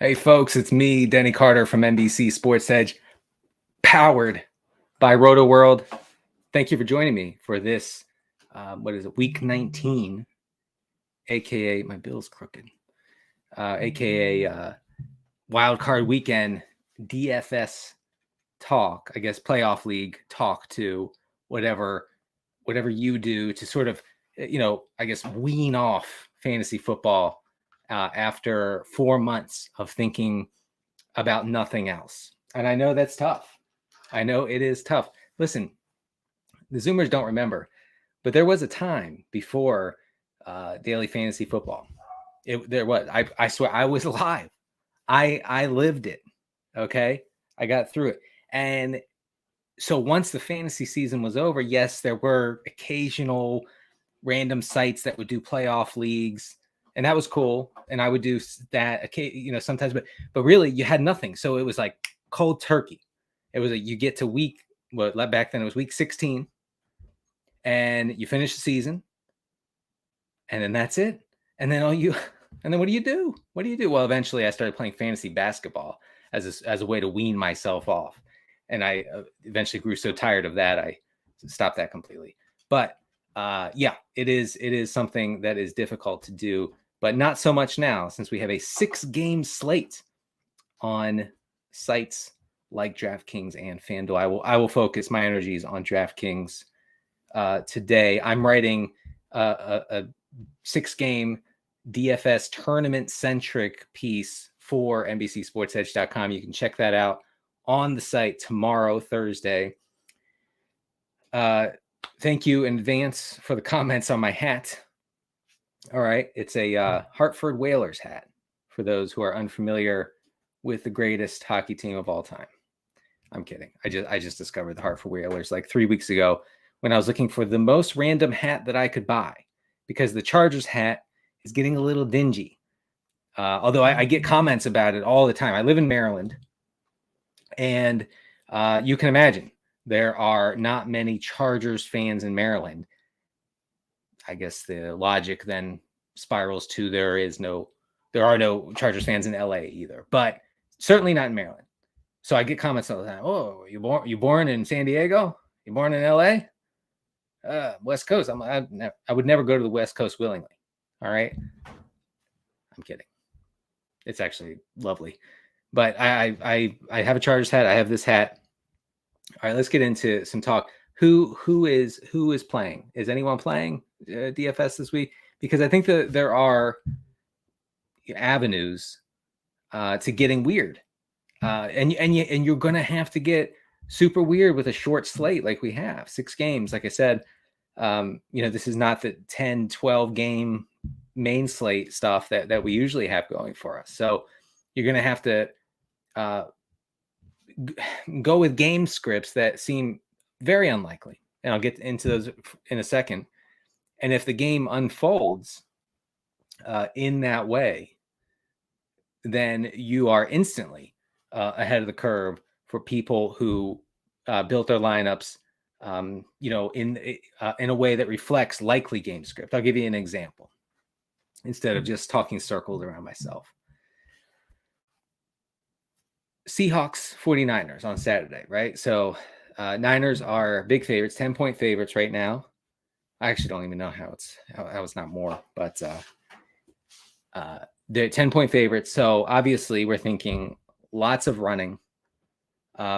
Hey, folks, it's me, Denny Carter from NBC Sports Edge, powered by Rotoworld. Thank you for joining me for this, week 19, a.k.a. my bill's crooked, a.k.a. Wild Card Weekend DFS talk, I guess playoff league talk to whatever you do to sort of, I guess wean off fantasy football after 4 months of thinking about nothing else. And I know that's tough. I know it is tough. Listen, the Zoomers don't remember, but there was a time before daily fantasy football. I swear I was alive. I lived it. Okay. I got through it. And so once the fantasy season was over, yes, there were occasional random sites that would do playoff leagues, and that was cool. And I would do that, sometimes, but really you had nothing. So it was like cold turkey. It was you get to back then it was week 16, and you finish the season, and then that's it. And then what do you do? What do you do? Well, eventually I started playing fantasy basketball as a way to wean myself off. And I eventually grew so tired of that, I stopped that completely. But it is something that is difficult to do, but not so much now since we have a 6-game slate on sites like DraftKings and FanDuel. I will focus my energies on DraftKings today. I'm writing a 6-game DFS tournament-centric piece for NBCSportsEdge.com. You can check that out on the site tomorrow, Thursday. Thank you in advance for the comments on my hat. All right. It's a Hartford Whalers hat for those who are unfamiliar with the greatest hockey team of all time. I'm kidding. I just discovered the Hartford Whalers like 3 weeks ago when I was looking for the most random hat that I could buy, because the Chargers hat is getting a little dingy. Although I get comments about it all the time. I live in Maryland, and you can imagine there are not many Chargers fans in Maryland. I guess the logic then spirals to there are no Chargers fans in LA either, but certainly not in Maryland. So I get comments all the time. Oh, you born in San Diego? You born in LA? West Coast. I would never go to the West Coast willingly. All right. I'm kidding. It's actually lovely. But I have a Chargers hat. I have this hat. All right, let's get into some talk. Who is playing? Is anyone playing DFS this week? Because I think that there are avenues to getting weird, and you're going to have to get super weird with a short slate like we have. 6 games, like I said. This is not the 10, 12 game main slate stuff that we usually have going for us. So you're going to have to go with game scripts that seem very unlikely. And I'll get into those in a second. And if the game unfolds in that way, then you are instantly ahead of the curve for people who built their lineups, in a way that reflects likely game script. I'll give you an example instead of just talking circles around myself. Seahawks 49ers on Saturday, right? So Niners are big favorites, 10-point favorites right now. I actually don't even know how it's not more, but they're 10-point favorites. So obviously we're thinking lots of running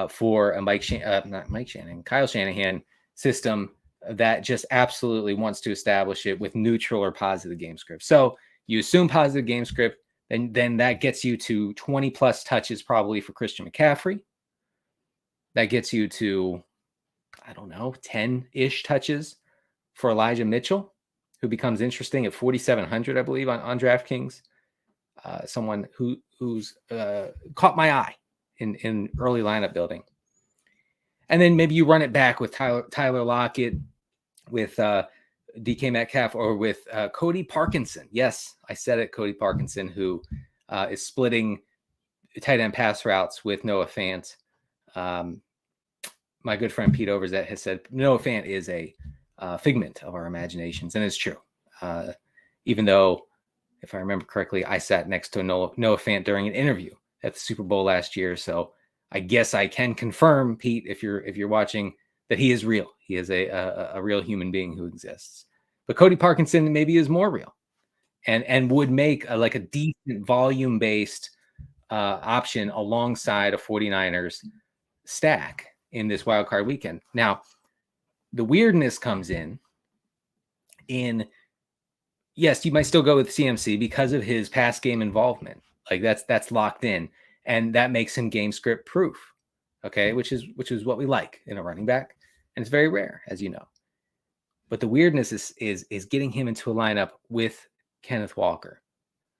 for a Kyle Shanahan system that just absolutely wants to establish it with neutral or positive game script. So you assume positive game script, and then that gets you to 20 plus touches probably for Christian McCaffrey. That gets you to, 10-ish touches for Elijah Mitchell, who becomes interesting at 4,700, I believe, on DraftKings. Someone who's caught my eye in early lineup building. And then maybe you run it back with Tyler Lockett, with DK Metcalf, or with Cody Parkinson. Yes, I said it, Cody Parkinson, who is splitting tight end pass routes with Noah Fant. My good friend Pete Overzet has said Noah Fant is a figment of our imaginations, and it's true. Even though if I remember correctly, I sat next to Noah Fant during an interview at the Super Bowl last year. So I guess I can confirm, Pete, if you're watching, that he is real. He is a real human being who exists. But Cody Parkinson maybe is more real, and would make a decent volume-based option alongside a 49ers stack in this wild card weekend. Now, the weirdness comes in yes, you might still go with CMC because of his pass game involvement. Like that's locked in, and that makes him game script proof. Okay, which is what we like in a running back, and it's very rare, as you know. But the weirdness is getting him into a lineup with Kenneth Walker.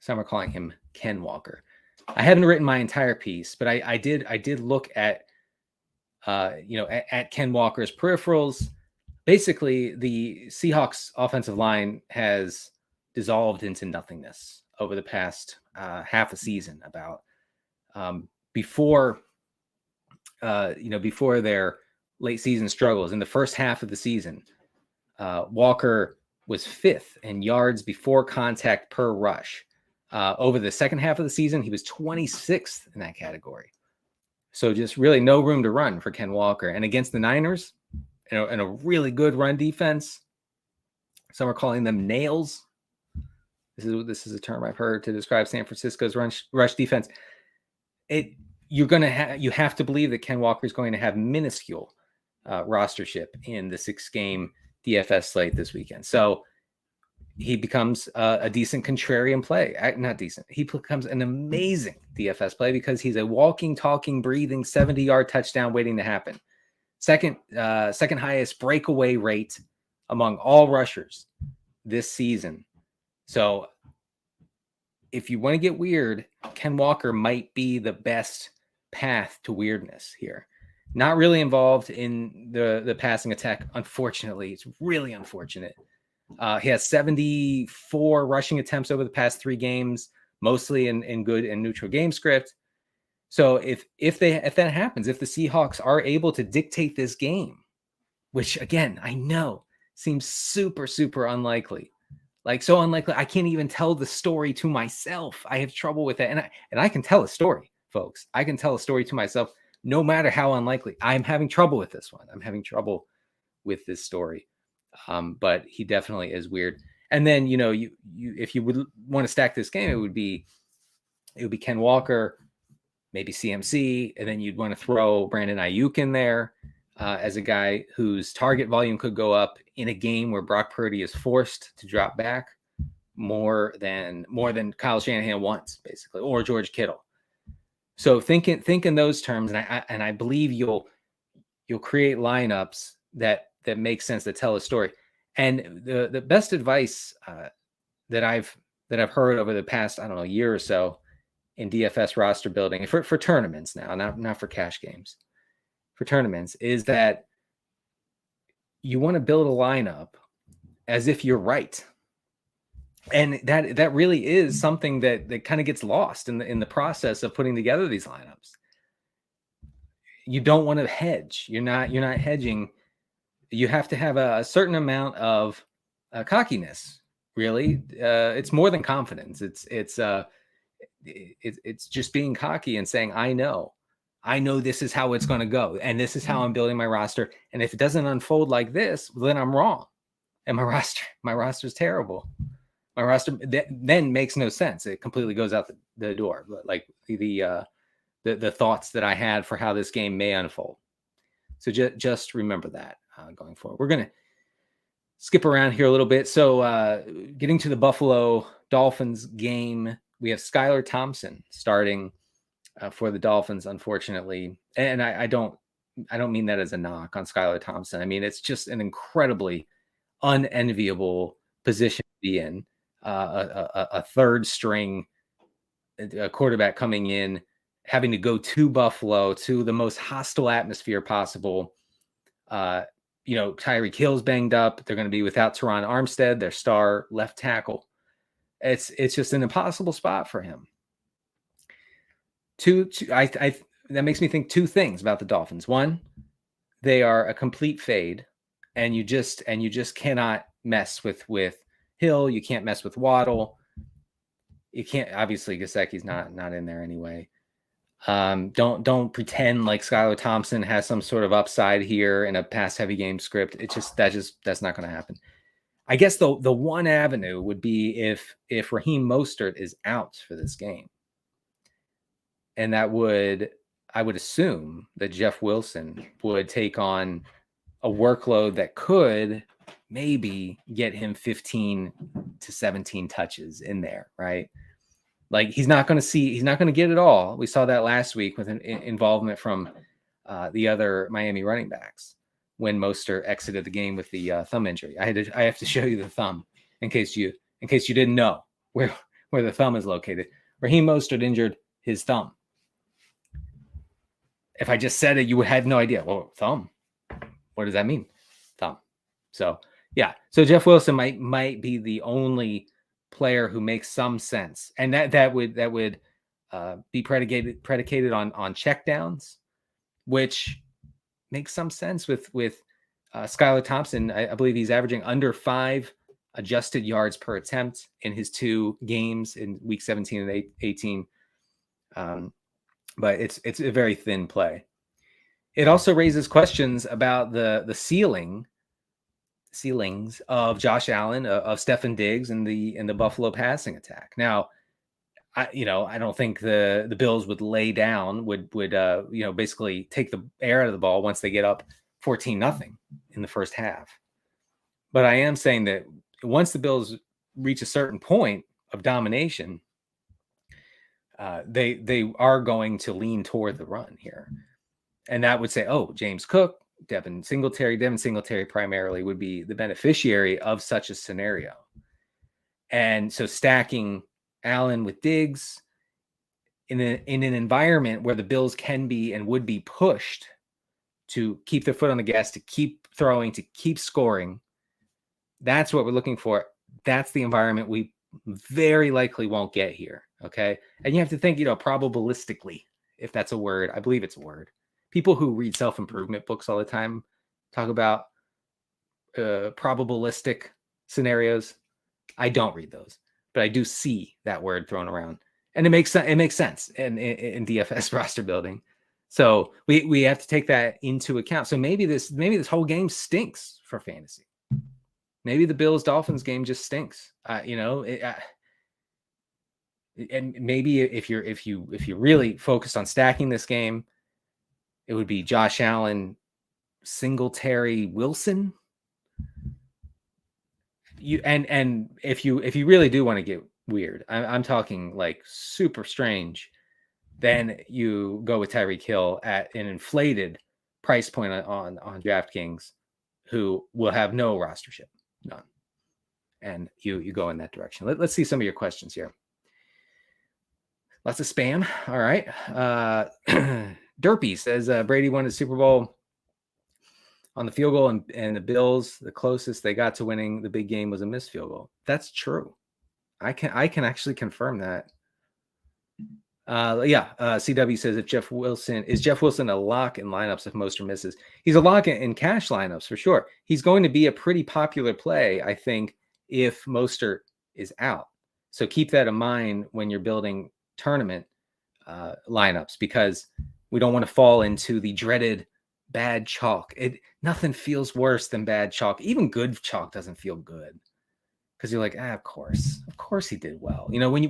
Some are calling him Ken Walker. I haven't written my entire piece, but I did look at at Ken Walker's peripherals. Basically, the Seahawks offensive line has dissolved into nothingness over the past half a season. About before their late season struggles in the first half of the season, Walker was 5th in yards before contact per rush. Over the second half of the season, he was 26th in that category. So just really no room to run for Ken Walker. And against the Niners, and a really good run defense, some are calling them nails. This is a term I've heard to describe San Francisco's rush defense. You have to believe that Ken Walker is going to have minuscule rostership in the 6-game DFS slate this weekend. So he becomes a decent contrarian play. Not decent. He becomes an amazing DFS play because he's a walking, talking, breathing 70-yard touchdown waiting to happen. Second highest breakaway rate among all rushers this season. So if you want to get weird, Ken Walker might be the best path to weirdness here. Not really involved in the passing attack, unfortunately. It's really unfortunate. He has 74 rushing attempts over the past 3 games, mostly in good and neutral game script. So if that happens, if the Seahawks are able to dictate this game, which again, I know seems super, super unlikely, like so unlikely, I can't even tell the story to myself. I have trouble with it. And I can tell a story, folks. I can tell a story to myself, no matter how unlikely. I'm having trouble with this one. I'm having trouble with this story. But he definitely is weird. And then, you if you would want to stack this game, it would be Ken Walker, maybe CMC, and then you'd want to throw Brandon Ayuk in there as a guy whose target volume could go up in a game where Brock Purdy is forced to drop back more than Kyle Shanahan wants, basically, or George Kittle. So think in those terms, and I believe you'll create lineups that make sense, that tell a story. And the best advice that I've heard over the past, I don't know, year or so in DFS roster building for tournaments now, not for cash games, for tournaments, is that you want to build a lineup as if you're right. And that really is something that kind of gets lost in the process of putting together these lineups. You don't want to hedge. You're not hedging. You have to have a certain amount of cockiness. Really, it's more than confidence. It's just being cocky and saying, I know this is how it's going to go, and this is how I'm building my roster. And if it doesn't unfold like this, then I'm wrong, and my roster's terrible. My roster then makes no sense. It completely goes out the door. Like the thoughts that I had for how this game may unfold. So just remember that going forward. We're gonna skip around here a little bit. So getting to the Buffalo Dolphins game, we have Skylar Thompson starting for the Dolphins, unfortunately. And I don't mean that as a knock on Skylar Thompson. I mean, it's just an incredibly unenviable position to be in. A third string quarterback coming in, having to go to Buffalo, to the most hostile atmosphere possible. Tyreek Hill's banged up. They're going to be without Teron Armstead, their star left tackle. It's just an impossible spot for him. That makes me think 2 things about the Dolphins. One, they are a complete fade, and you just cannot mess with Hill. You can't mess with Waddle. You can't, obviously Gesicki's not in there anyway. Don't pretend like Skylar Thompson has some sort of upside here in a pass heavy game script. That's not going to happen. I guess the one avenue would be if Raheem Mostert is out for this game. And I would assume that Jeff Wilson would take on a workload that could maybe get him 15 to 17 touches in there, right? Like he's not going to get it all. We saw that last week with an involvement from the other Miami running backs when Mostert exited the game with the thumb injury. I have to show you the thumb in case you didn't know where the thumb is located. Raheem Mostert injured his thumb. If I just said it, you would have no idea. Well, thumb. What does that mean? Thumb. So yeah. So Jeff Wilson might be the only player who makes some sense, and that would be predicated on checkdowns, which makes some sense with Skylar Thompson. I believe he's averaging under 5 adjusted yards per attempt in his 2 games in week 17 and 18. But it's a very thin play. It also raises questions about the ceilings of Josh Allen, of Stefon Diggs, and the Buffalo passing attack. Now, I don't think the Bills would lay down, would basically take the air out of the ball once they get up 14-0 in the first half. But I am saying that once the Bills reach a certain point of domination, they are going to lean toward the run here. And that would say, oh, James Cook, Devin Singletary primarily would be the beneficiary of such a scenario. And so stacking Allen with Diggs in an environment where the Bills can be and would be pushed to keep their foot on the gas, to keep throwing, to keep scoring, that's what we're looking for. That's the environment we very likely won't get here. Okay. And you have to think, probabilistically, if that's a word. I believe it's a word. People who read self-improvement books all the time talk about probabilistic scenarios. I don't read those, but I do see that word thrown around, and it makes sense in DFS roster building. So we have to take that into account. So maybe this whole game stinks for fantasy. Maybe the Bills Dolphins game just stinks. And maybe if you really focused on stacking this game, it would be Josh Allen, Singletary, Wilson. And if you really do want to get weird, I'm talking like super strange, then you go with Tyreek Hill at an inflated price point on DraftKings, who will have no rostership, none. And you go in that direction. Let's see some of your questions here. Lots of spam. All right. Derpy says Brady won the Super Bowl on the field goal, and the Bills, the closest they got to winning the big game was a missed field goal. That's true. I can actually confirm that. CW says if Jeff Wilson a lock in lineups if Mostert misses? He's a lock in cash lineups for sure. He's going to be a pretty popular play, I think, if Mostert is out. So keep that in mind when you're building tournament lineups, because we don't want to fall into the dreaded bad chalk. Nothing feels worse than bad chalk. Even good chalk doesn't feel good, because you're like, of course he did well. When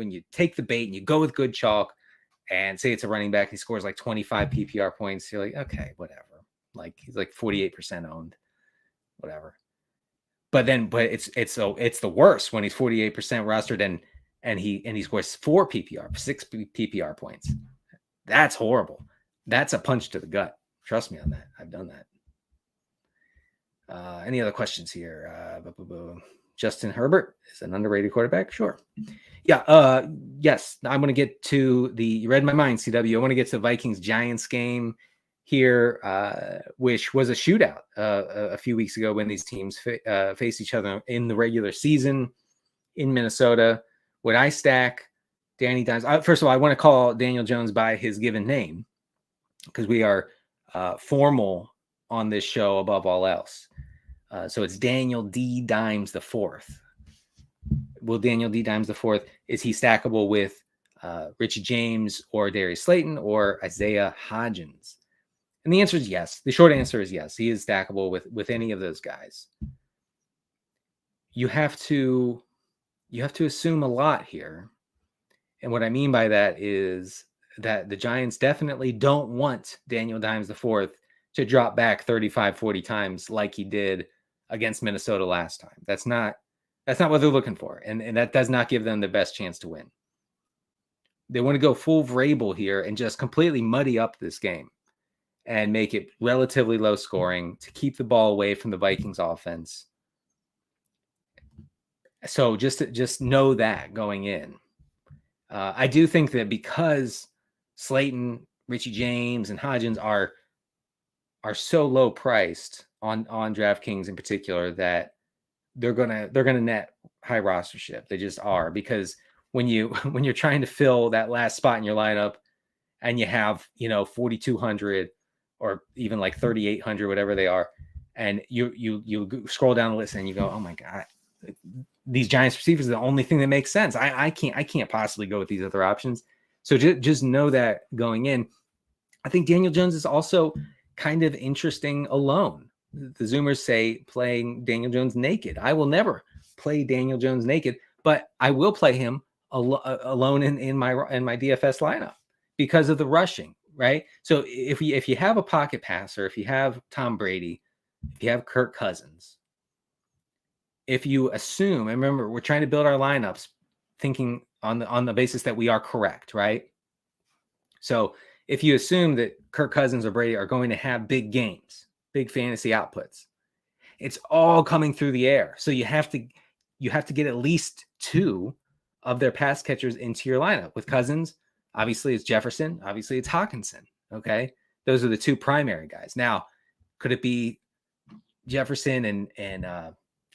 you take the bait and you go with good chalk, and say it's a running back, he scores like 25 PPR points, you're like, okay, whatever. Like he's like 48% owned, whatever. But it's the worst when he's 48% rostered and he scores 6 PPR points. That's horrible. That's a punch to the gut. Trust me on that. I've done that. Any other questions here? Justin Herbert is an underrated quarterback. Sure. Yeah. Yes. I'm going to get to you read my mind, CW. I want to get to the Vikings Giants game here, which was a shootout a few weeks ago when these teams faced each other in the regular season in Minnesota. Would I stack Danny Dimes? First of all, I want to call Daniel Jones by his given name, because we are formal on this show above all else. So it's Daniel D. Dimes IV. Will Daniel D. Dimes IV, is he stackable with Richie James or Darius Slayton or Isaiah Hodgins? And the answer is yes. The short answer is yes. He is stackable with any of those guys. You have to assume a lot here. And what I mean by that is that the Giants definitely don't want Daniel Dimes IV to drop back 35, 40 times like he did against Minnesota last time. That's not what they're looking for. And that does not give them the best chance to win. They want to go full Vrabel here and just completely muddy up this game and make it relatively low scoring to keep the ball away from the Vikings offense. So just know that going in. I do think that because Slayton, Richie James, and Hodgins are so low priced on DraftKings in particular that they're gonna net high rostership. They just are, because when you're trying to fill that last spot in your lineup and you have 4,200 or even like 3,800, whatever they are, and you scroll down the list and you go, oh my God, these Giants receivers are the only thing that makes sense. I can't possibly go with these other options. So just know that going in. I think Daniel Jones is also kind of interesting alone. The Zoomers say playing Daniel Jones naked. I will never play Daniel Jones naked, but I will play him alone in my DFS lineup because of the rushing, right? So if you have a pocket passer, if you have Tom Brady, if you have Kirk Cousins, if you assume, and remember, we're trying to build our lineups thinking on the basis that we are correct, right? So if you assume that Kirk Cousins or Brady are going to have big games, big fantasy outputs, it's all coming through the air. So you have to get at least two of their pass catchers into your lineup. With Cousins, obviously it's Jefferson, obviously it's Hawkinson. Okay, those are the two primary guys. Now, could it be Jefferson and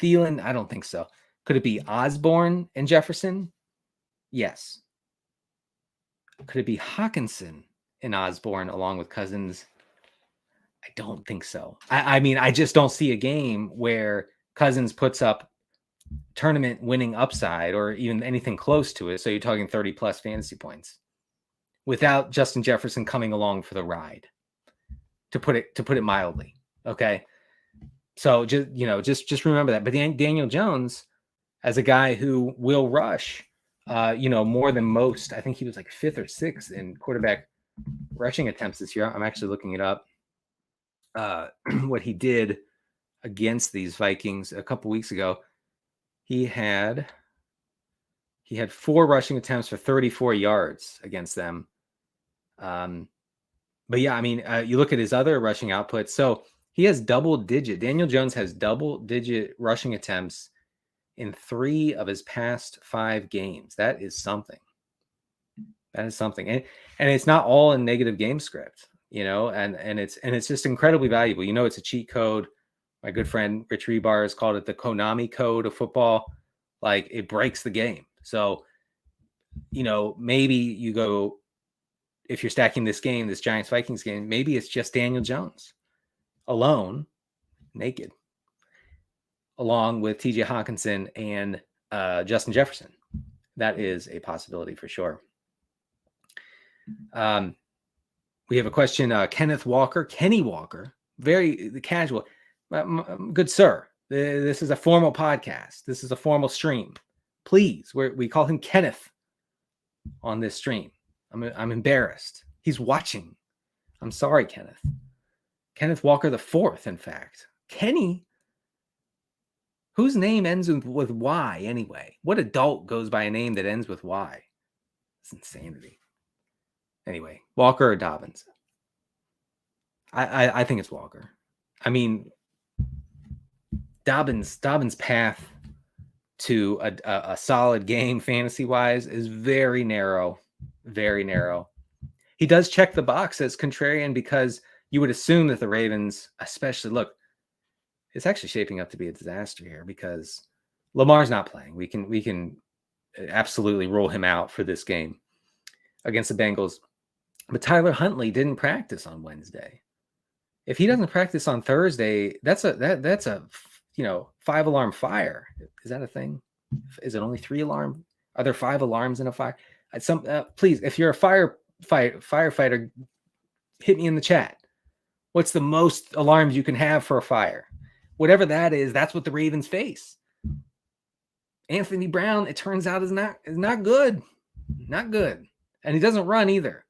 Thielen? I don't think so. Could it be Osborne and Jefferson? Yes. Could it be Hawkinson and Osborne along with Cousins? I don't think so. I mean, I just don't see a game where Cousins puts up tournament winning upside or even anything close to it. So you're talking 30 plus fantasy points without Justin Jefferson coming along for the ride, to put it mildly. Okay. So just remember that. But Daniel Jones, as a guy who will rush, more than most, I think he was like 5th or 6th in quarterback rushing attempts this year. I'm actually looking it up. What he did against these Vikings a couple weeks ago, he had 4 rushing attempts for 34 yards against them. But yeah, I mean, you look at his other rushing output. So he has Daniel Jones has double-digit rushing attempts in 3 of his past 5 games. That is something. And it's not all in negative game script, and it's just incredibly valuable. It's a cheat code. My good friend Rich Rebar has called it the Konami code of football. Like, it breaks the game. So, maybe you go, if you're stacking this Giants Vikings game, maybe it's just Daniel Jones alone, naked, along with TJ Hawkinson and Justin Jefferson. That is a possibility for sure. We have a question. Kenny Walker, very casual. Good sir, this is a formal podcast. This is a formal stream. Please, we call him Kenneth on this stream. I'm embarrassed. He's watching. I'm sorry, Kenneth. Kenneth Walker the 4th, in fact. Kenny, whose name ends with Y anyway? What adult goes by a name that ends with Y? It's insanity. Anyway, Walker or Dobbins? I think it's Walker. I mean, Dobbins' path to a solid game fantasy-wise is very narrow, very narrow. He does check the box as contrarian because you would assume that the Ravens, especially, look, it's actually shaping up to be a disaster here because Lamar's not playing. We can absolutely rule him out for this game against the Bengals. But Tyler Huntley didn't practice on Wednesday. If he doesn't practice on Thursday, that's a 5-alarm fire. Is that a thing? Is it only 3 alarm? Are there 5 alarms in a fire? Please, if you're a firefighter, hit me in the chat. What's the most alarms you can have for a fire? Whatever that is, that's what the Ravens face. Anthony Brown, it turns out, is not good. Not good. And he doesn't run either.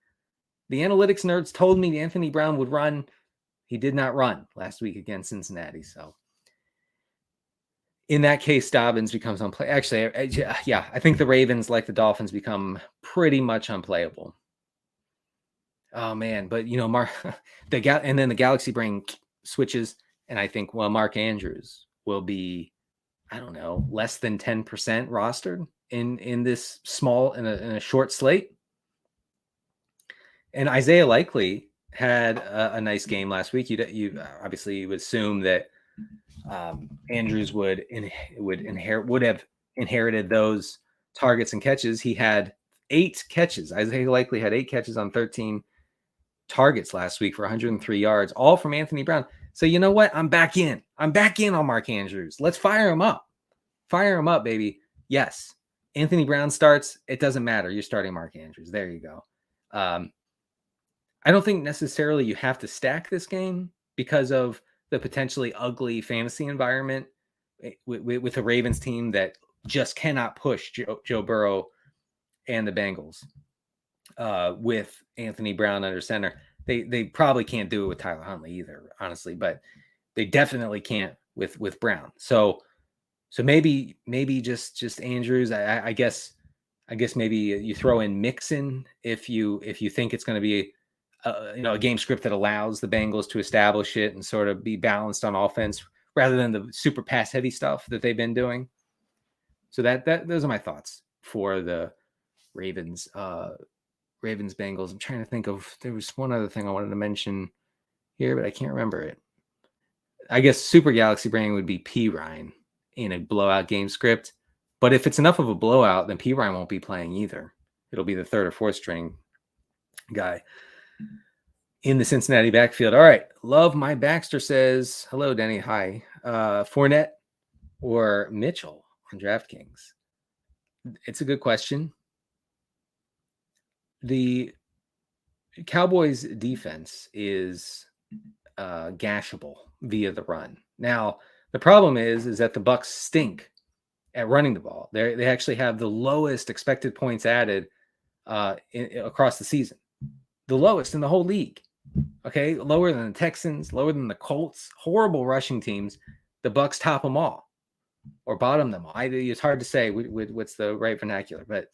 The analytics nerds told me Anthony Brown would run. He did not run last week against Cincinnati. So in that case, Dobbins becomes unplayable. Actually, I think the Ravens, like the Dolphins, become pretty much unplayable. Oh man, but and then the Galaxy Brain switches, and I think Mark Andrews will be, I don't know, less than 10% rostered in this small in a short slate. And Isaiah Likely had a nice game last week. You obviously you would assume that Andrews would have inherited those targets and catches. He had 8 catches. Isaiah Likely had 8 catches on 13 targets last week for 103 yards, all from Anthony Brown. So you know what? I'm back in on Mark Andrews. Let's fire him up. Fire him up, baby. Yes. Anthony Brown starts. It doesn't matter. You're starting Mark Andrews. There you go. I don't think necessarily you have to stack this game because of the potentially ugly fantasy environment with a Ravens team that just cannot push Joe Burrow and the Bengals with Anthony Brown under center. They probably can't do it with Tyler Huntley either, honestly, but they definitely can't with Brown. So maybe just Andrews. I guess maybe you throw in Mixon if you think it's going to be a game script that allows the Bengals to establish it and sort of be balanced on offense rather than the super pass heavy stuff that they've been doing. So those are my thoughts for the Ravens Bengals. I'm trying to think of, there was one other thing I wanted to mention here, but I can't remember it. I guess Super Galaxy Brain would be P. Ryan in a blowout game script. But if it's enough of a blowout, then P. Ryan won't be playing either. It'll be the 3rd or 4th string guy in the Cincinnati backfield. All right. Love My Baxter says, hello, Denny. Hi. Fournette or Mitchell on DraftKings? It's a good question. The Cowboys defense is gashable via the run. Now, the problem is that the Bucs stink at running the ball. They actually have the lowest expected points added across the season. The lowest in the whole league. Okay, lower than the Texans, lower than the Colts. Horrible rushing teams. The Bucs top them all or bottom them all. It's hard to say what's the right vernacular, but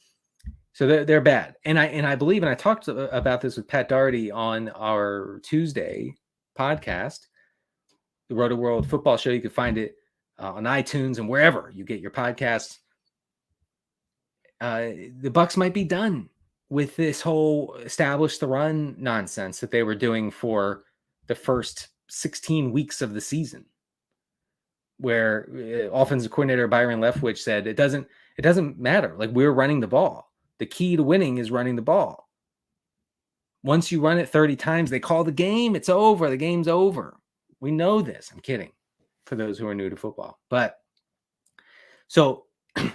so they're bad. And I believe, and I talked about this with Pat Doherty on our Tuesday podcast, the Rotoworld football show. You can find it on iTunes and wherever you get your podcasts. The Bucs might be done with this whole establish the run nonsense that they were doing for the first 16 weeks of the season, where offensive coordinator Byron Leftwich said it doesn't matter. Like, we're running the ball. The key to winning is running the ball. Once you run it 30 times, they call the game. It's over. The game's over. We know this. I'm kidding, for those who are new to football. But so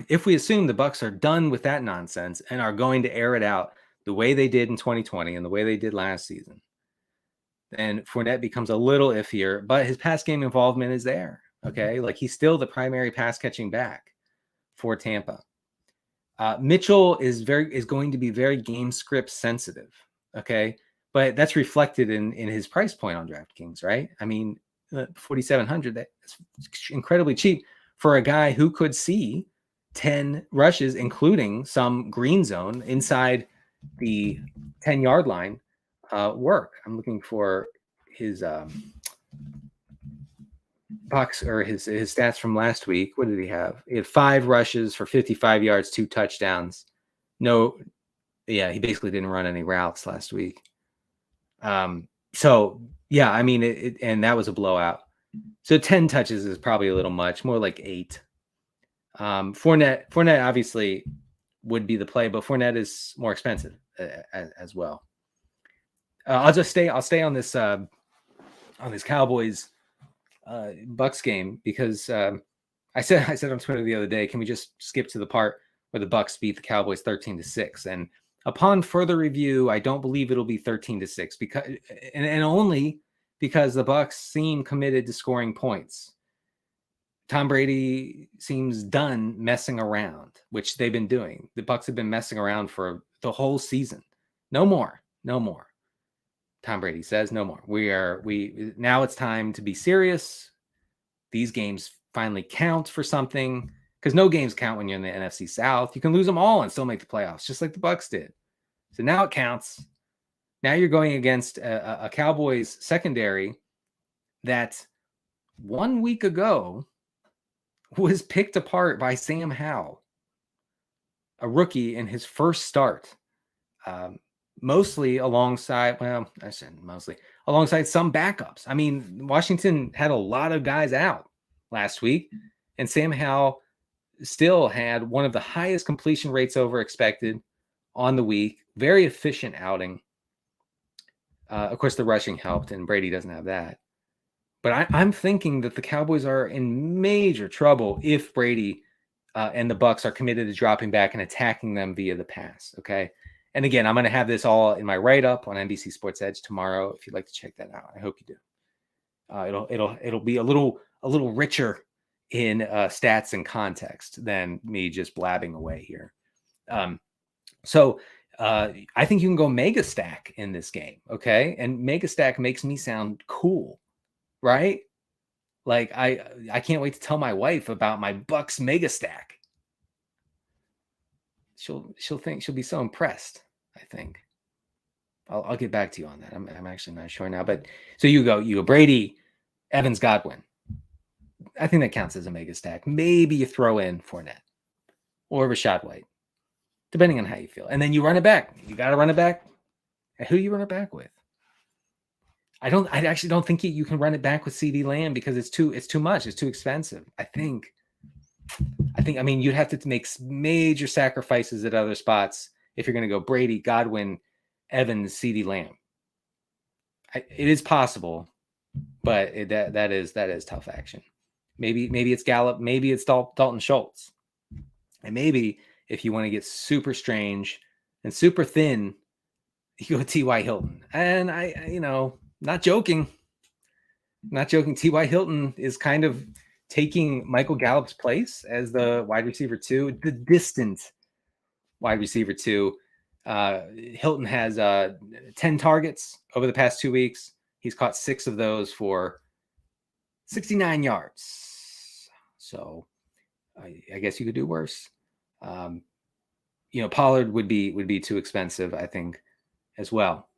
if we assume the Bucs are done with that nonsense and are going to air it out the way they did in 2020 and the way they did last season, then Fournette becomes a little iffier, but his pass game involvement is there. Okay. Like, he's still the primary pass catching back for Tampa. Mitchell is going to be very game script sensitive. Okay. But that's reflected in his price point on DraftKings, right? I mean, 4,700, that's incredibly cheap for a guy who could see 10 rushes, including some green zone inside the 10-yard line work. I'm looking for his box or his stats from last week. What did he have? He had 5 rushes for 55 yards, 2 touchdowns. He basically didn't run any routes last week. So yeah, I mean, and that was a blowout. So 10 touches is probably a little much, more like 8. Fournette obviously would be the play, but Fournette is more expensive as well. I'll stay on this Cowboys Bucs game because I said on Twitter the other day, can we just skip to the part where the Bucs beat the Cowboys 13-6? And upon further review, I don't believe it'll be 13-6 because and only because the Bucs seem committed to scoring points. Tom Brady seems done messing around, which they've been doing. The Bucs have been messing around for the whole season. No more. Tom Brady says no more. Now it's time to be serious. These games finally count for something, because no games count when you're in the NFC South. You can lose them all and still make the playoffs, just like the Bucs did. So now it counts. Now you're going against a Cowboys secondary that 1 week ago was picked apart by Sam Howell, a rookie in his first start, mostly alongside some backups. I mean, Washington had a lot of guys out last week, and Sam Howell still had one of the highest completion rates over expected on the week. Very efficient outing. Of course, the rushing helped, and Brady doesn't have that. But I'm thinking that the Cowboys are in major trouble if Brady and the Bucs are committed to dropping back and attacking them via the pass. Okay. And again, I'm going to have this all in my write-up on NBC Sports Edge tomorrow. If you'd like to check that out, I hope you do. It'll be a little richer in stats and context than me just blabbing away here. So I think you can go mega stack in this game. Okay. And mega stack makes me sound cool, right? Like I can't wait to tell my wife about my Bucs mega stack. She'll think, she'll be so impressed. I think I'll get back to you on that. I'm actually not sure now, but so you go Brady, Evans, Godwin. I think that counts as a mega stack. Maybe you throw in Fournette or Rashad White, depending on how you feel. And then you run it back. You got to run it back. And who you run it back with? I actually don't think you can run it back with CD Lamb because it's too much. It's too expensive. I mean, you'd have to make major sacrifices at other spots if you're going to go Brady, Godwin, Evans, CD Lamb. It is possible, but that is tough action. Maybe it's Gallup, maybe it's Dalton Schultz. And maybe if you want to get super strange and super thin, you go T.Y. Hilton. And not joking. T.Y. Hilton is kind of taking Michael Gallup's place as the wide receiver 2, the distant wide receiver 2. Hilton has 10 targets over the past 2 weeks. He's caught 6 of those for 69 yards. So I guess you could do worse. Pollard would be too expensive, I think, as well.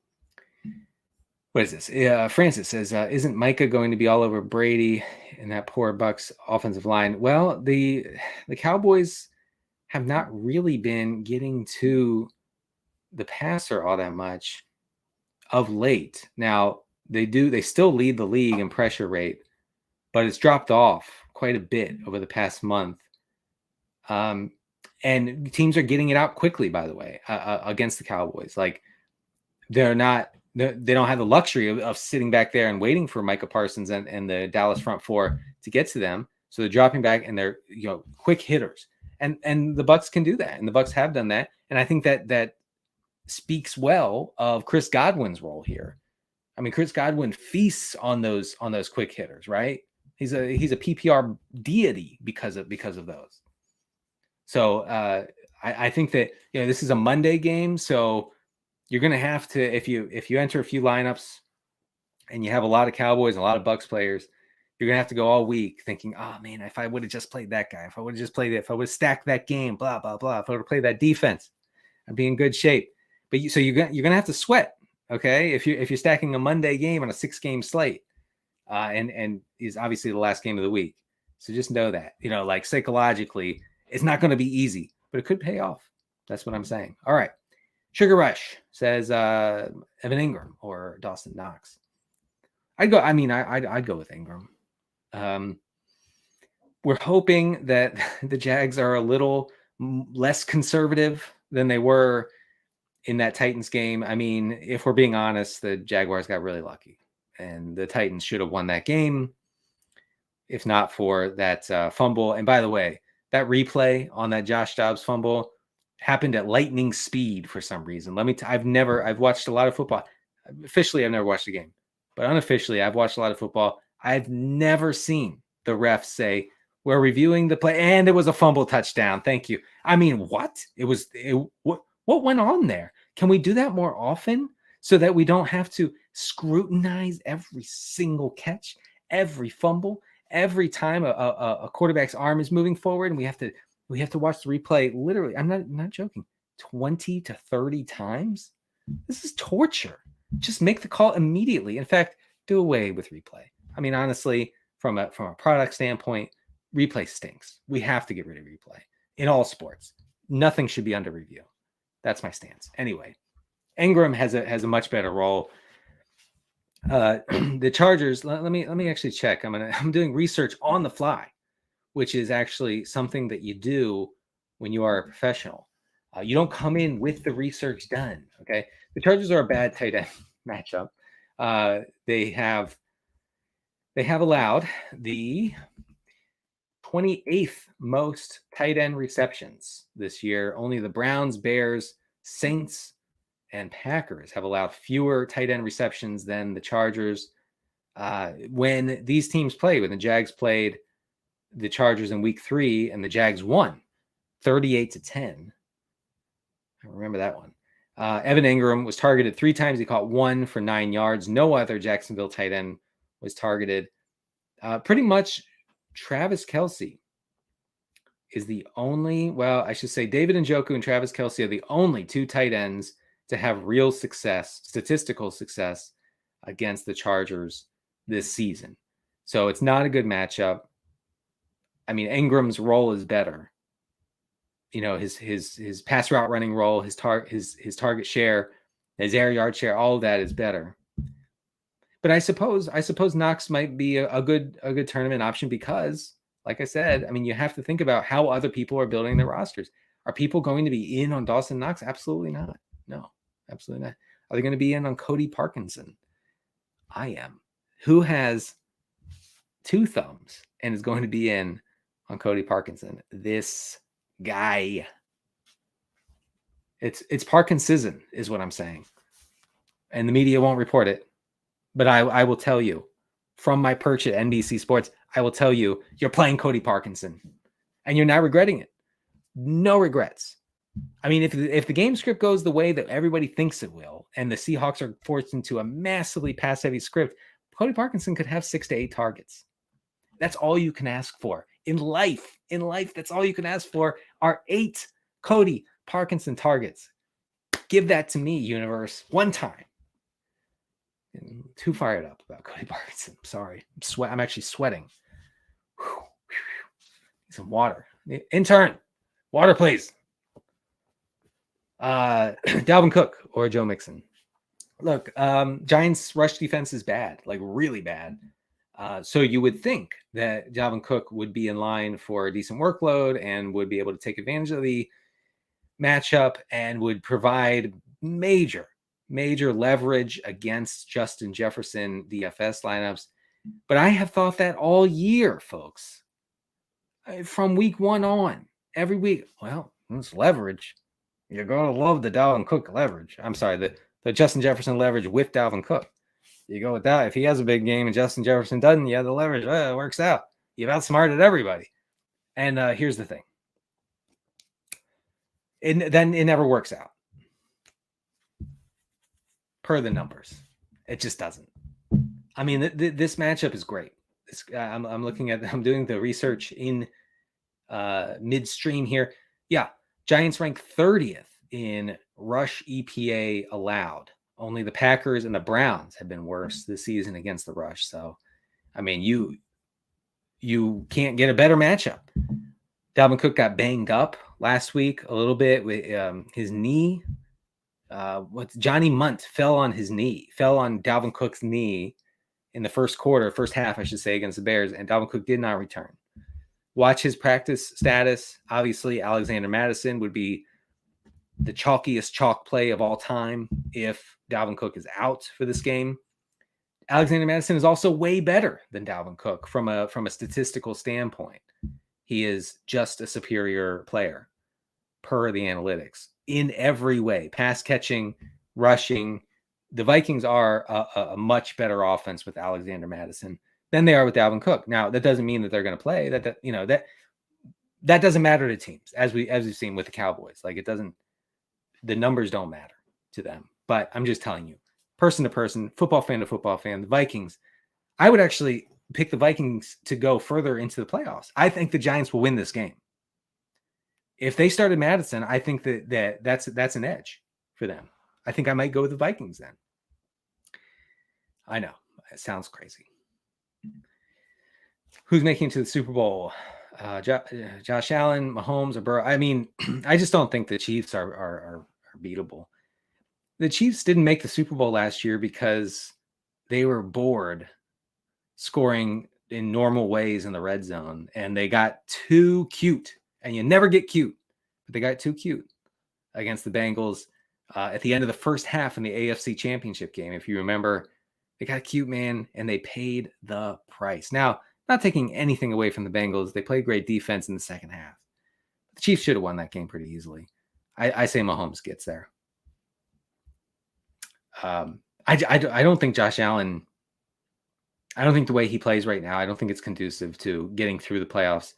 What is this? Francis says, isn't Micah going to be all over Brady and that poor Bucs offensive line? Well, the Cowboys have not really been getting to the passer all that much of late. Now, they still lead the league in pressure rate, but it's dropped off quite a bit over the past month. And teams are getting it out quickly, by the way, against the Cowboys. Like, they don't have the luxury of sitting back there and waiting for Micah Parsons and the Dallas front four to get to them. So they're dropping back and they're quick hitters. And the Bucs can do that. And the Bucs have done that. And I think that speaks well of Chris Godwin's role here. I mean, Chris Godwin feasts on those quick hitters, right? He's a PPR deity because of those. So I think that this is a Monday game, so you're going to have to, if you enter a few lineups and you have a lot of Cowboys and a lot of Bucs players, you're going to have to go all week thinking, oh man, if I would have just played that guy, if I would have just played it, if I would have stacked that game, blah, blah, blah, if I would have played that defense, I'd be in good shape. But you're going to have to sweat. Okay. If you're stacking a Monday game on a 6-game slate, and is obviously the last game of the week. So just know that, like psychologically, it's not going to be easy, but it could pay off. That's what I'm saying. All right. Sugar Rush says Evan Ingram or Dawson Knox. I'd go with Ingram. We're hoping that the Jags are a little less conservative than they were in that Titans game. I mean, if we're being honest, the Jaguars got really lucky and the Titans should have won that game. if not for that fumble. And by the way, that replay on that Josh Dobbs fumble happened at lightning speed for some reason. I've watched a lot of football. Officially, I've never watched a game, but unofficially, I've watched a lot of football. I've never seen the refs say, we're reviewing the play, and it was a fumble touchdown. Thank you. I mean, what? What went on there? Can we do that more often so that we don't have to scrutinize every single catch, every fumble, every time a quarterback's arm is moving forward, and we have to watch the replay literally, I'm not joking, 20 to 30 times? This is torture. Just make the call immediately. In fact, do away with replay. I mean, honestly, from a product standpoint, replay stinks. We have to get rid of replay in all sports. Nothing should be under review. That's my stance. Anyway, Ingram has a much better role. The Chargers, let me actually check. I'm doing research on the fly, which is actually something that you do when you are a professional. You don't come in with the research done. Okay. The Chargers are a bad tight end matchup. They have allowed the 28th most tight end receptions this year. Only the Browns, Bears, Saints, and Packers have allowed fewer tight end receptions than the Chargers. When these teams played, when the Jags played the Chargers in week 3 and the Jags won 38-10. I remember that one. Evan Ingram was targeted 3 times. He caught 1 for 9 yards. No other Jacksonville tight end was targeted. Pretty much Travis Kelce is the only, well, I should say David Njoku and Travis Kelce are the only 2 tight ends to have real success, statistical success against the Chargers this season. So it's not a good matchup. I mean, Ingram's role is better. You know, his pass route running role, his target share, his air yard share, all of that is better. But I suppose Knox might be a good tournament option because, like I said, I mean, you have to think about how other people are building their rosters. Are people going to be in on Dawson Knox? Absolutely not. No, absolutely not. Are they going to be in on Cody Parkinson? I am. Who has 2 thumbs and is going to be in on Cody Parkinson? This guy. It's Parkinson is what I'm saying. And the media won't report it. But I will tell you, from my perch at NBC Sports, I will tell you, you're playing Cody Parkinson. And you're not regretting it. No regrets. I mean, if the game script goes the way that everybody thinks it will, and the Seahawks are forced into a massively pass-heavy script, Cody Parkinson could have 6 to 8 targets. That's all you can ask for. In life, that's all you can ask for are 8 Cody Parkinson targets. Give that to me, universe, one time. I'm too fired up about Cody Parkinson. I'm sorry. I'm actually sweating. Need some water. Intern, water, please. Dalvin Cook or Joe Mixon. Look, Giants' rush defense is bad, like really bad. So you would think that Dalvin Cook would be in line for a decent workload and would be able to take advantage of the matchup and would provide major leverage against Justin Jefferson DFS lineups. But I have thought that all year, folks. From week 1 on, every week. Well, it's leverage. You're going to love the Dalvin Cook leverage. I'm sorry, the Justin Jefferson leverage with Dalvin Cook. You go with that. If he has a big game and Justin Jefferson doesn't, yeah, the leverage it works out. You've outsmarted everybody. And here's the thing. Then it never works out. Per the numbers. It just doesn't. I mean, this matchup is great. I'm looking at, I'm doing the research in midstream here. Yeah, Giants rank 30th in rush EPA allowed. Only the Packers and the Browns have been worse this season against the rush. So, I mean, you can't get a better matchup. Dalvin Cook got banged up last week a little bit with his knee. Johnny Munt fell on Dalvin Cook's knee in the first half, I should say, against the Bears, and Dalvin Cook did not return. Watch his practice status. Obviously, Alexander Mattison would be the chalkiest chalk play of all time if Dalvin Cook is out for this game. Alexander Mattison is also way better than Dalvin Cook from a statistical standpoint. He is just a superior player per the analytics in every way. Pass catching, rushing. The Vikings are a much better offense with Alexander Mattison than they are with Dalvin Cook. Now, that doesn't mean that they're going to play. That doesn't matter to teams, as we've seen with the Cowboys. Like, it doesn't. The numbers don't matter to them. But I'm just telling you, person to person, football fan to football fan, the Vikings. I would actually pick the Vikings to go further into the playoffs. I think the Giants will win this game. If they started Madison, I think that's an edge for them. I think I might go with the Vikings then. I know, it sounds crazy. Who's making it to the Super Bowl? Josh Allen, Mahomes, or Burrow? I mean, I just don't think the Chiefs are beatable. The Chiefs didn't make the Super Bowl last year because they were bored scoring in normal ways in the red zone, and they got too cute. And you never get cute, but they got too cute against the Bengals at the end of the first half in the AFC Championship game. If you remember, they got cute, man, and they paid the price. Now, not taking anything away from the Bengals, they played great defense in the second half. The Chiefs should have won that game pretty easily. I say Mahomes gets there. I don't think Josh Allen. I don't think the way he plays right now, I don't think it's conducive to getting through the playoffs,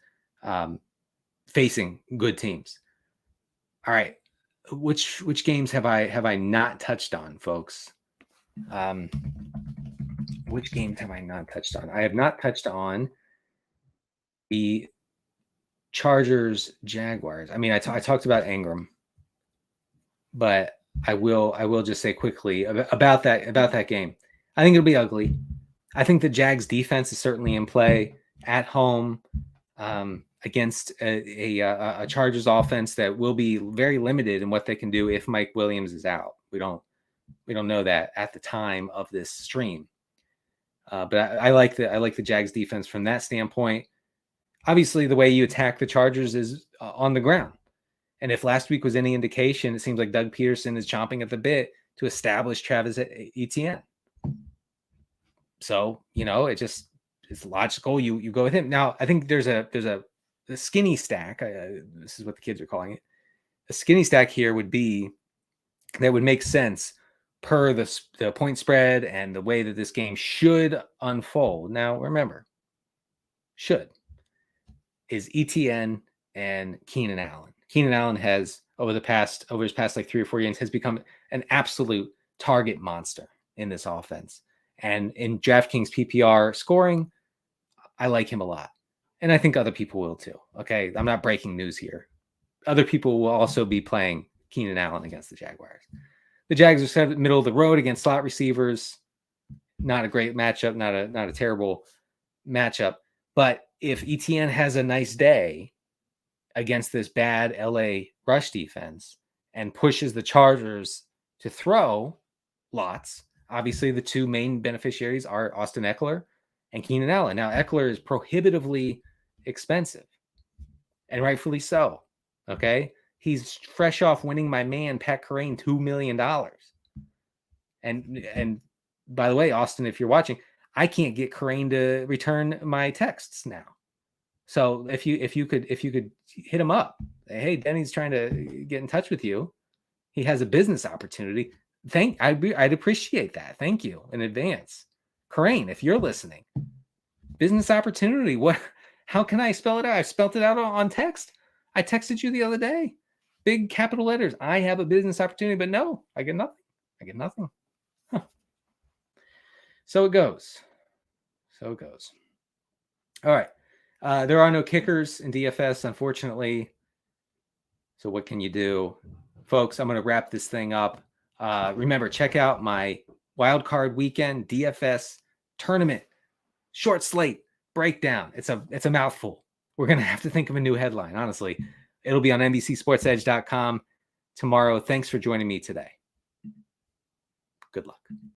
facing good teams. All right, which games have I not touched on, folks? Which games have I not touched on? I have not touched on the Chargers Jaguars. I mean, I talked about Ingram, but I will just say quickly about that game. I think it'll be ugly. I think the Jags defense is certainly in play at home against a Chargers offense that will be very limited in what they can do if Mike Williams is out. We don't know that at the time of this stream. But I like the Jags defense from that standpoint. Obviously, the way you attack the Chargers is on the ground. And if last week was any indication, it seems like Doug Peterson is chomping at the bit to establish Travis Etienne. So, it's logical. You go with him. Now, I think there's a skinny stack. This is what the kids are calling it. A skinny stack here would make sense per the point spread and the way that this game should unfold. Now, remember, should is Etienne and Keenan Allen. Keenan Allen has over his past like 3 or 4 games has become an absolute target monster in this offense. And in DraftKings PPR scoring, I like him a lot. And I think other people will too. Okay, I'm not breaking news here. Other people will also be playing Keenan Allen against the Jaguars. The Jags are set middle of the road against slot receivers. Not a great matchup, not a terrible matchup. But if Etienne has a nice day against this bad LA rush defense and pushes the Chargers to throw lots, obviously the two main beneficiaries are Austin Eckler and Keenan Allen. Now, Eckler is prohibitively expensive, and rightfully so. Okay? He's fresh off winning my man, Pat Kerrane, $2 million. And by the way, Austin, if you're watching, I can't get Kerrane to return my texts now. So if you could hit him up, hey, Denny's trying to get in touch with you. He has a business opportunity. I'd appreciate that. Thank you in advance. Kerrane, if you're listening, business opportunity. How can I spell it out? I spelled it out on text. I texted you the other day. Big capital letters. I have a business opportunity, but no, I get nothing. Huh. So it goes. All right. There are no kickers in DFS, unfortunately. So what can you do? Folks, I'm going to wrap this thing up. Remember, check out my wildcard weekend DFS tournament short slate breakdown. It's a mouthful. We're going to have to think of a new headline, honestly. It'll be on NBCSportsEdge.com tomorrow. Thanks for joining me today. Good luck.